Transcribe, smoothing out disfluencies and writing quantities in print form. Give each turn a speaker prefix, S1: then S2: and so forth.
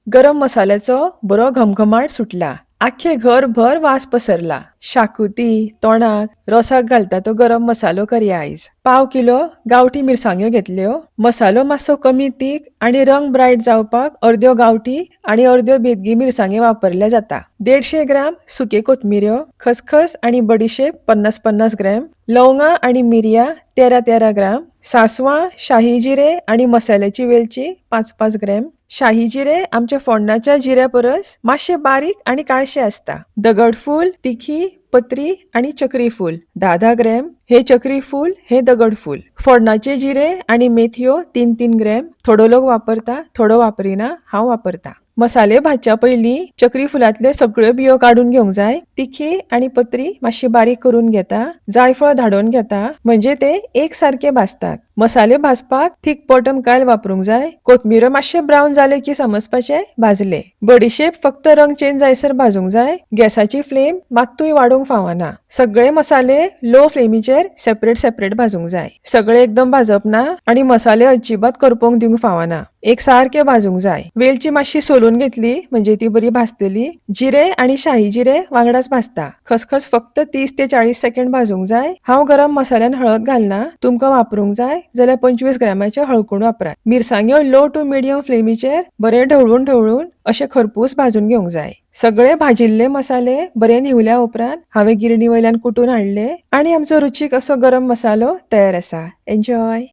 S1: गरम मसाल्याचो बरो घमघमाट सुटला. आख्खे घरभर वास पसरला. शाकुती, तोंडाक, रोसाक घालता तो गरम मसालो करया आयज. पाव किलो गांवठी मिरसांग्यो घेतल्यो. मसालो मातसो कमी तीख आणि रंग ब्रायट जावपाक अर्द्यो गांवठी आणि अर्द्यो बेतगी मिरसांग्यो वापरल्या जाता. 150 ग्राम सुके कोथमिऱ्यो, खसखस आणि बडीशेप 50-50 ग्रॅम, लवंगा आणि मिरया 13-13 ग्राम, सासवां, शाही जिरे आणि मसाल्याची वेलची 5-5 ग्रॅम. शाही जिरे आमच्या फोडणाच्या जिऱ्या परस मातशे बारीक आणि काळशे असता. दगडफूल, तिखी, पत्री आणि चक्री फूल 10-10 ग्रॅम. हे चक्री फूल, हे दगडफूल. फोडणाचे जिरे आणि मेथ्यो 3-3 ग्रॅम. थोडो लोक वापरता, थोडो वापरिना, हांव वापरता. मसाले भाजच्या पयलीं चक्री फुलांतल्यो सगळ्यो बियो काढून घेवंक जाय. तिखी आणि पत्री मातशी बारीक करून घेता. जायफळ धाडोन घेता म्हणजे ते एक सारखे भाजतात. मसाले भाजपाक थीक बॉटम कायल वापरूंक जाय. कोथमिऱ्यो मातशे ब्रावन जाले की समजपाचे भाजले. बडीशेप फक्त रंग चेंज जायसर भाजूंक जाय. गॅसाची फ्लेम मात्तूय वाडोवंक फावना. सगळे मसाले लो फ्लेमीचेर सेपरेट भाजूंक जाय. सगळे एकदम भाजप ना आणि मसाले अजिबात करपोंक दिवंक फावना. एक सारखे भाजूंक जाय. वेलची मातशी सोलून घेतली म्हणजे ती बरी भाजतली. जिरे आणि शाही जिरे वांगडाच भाजता. खसखस फक्त 30 ते 40 सेकंड भाजूंक जाय. हांव गरम मसाल्यान हळद घालना. तुमकां वापरूंक जाय जाल्यार 25 ग्रॅमाचे हळकुंड वापरात. मिरसांग्यो लो टू मिडियम फ्लेमीचेर बरे ढवळून अशे खरपूस भाजून घेवंक जाय. सगळे भाजिल्ले मसाले बरे निवल्या उपरांत हांवें गिरणी वयल्यान कुटून हाडले आणि आमचो रुचीक असो गरम मसालो तयार आसा. एन्जॉय.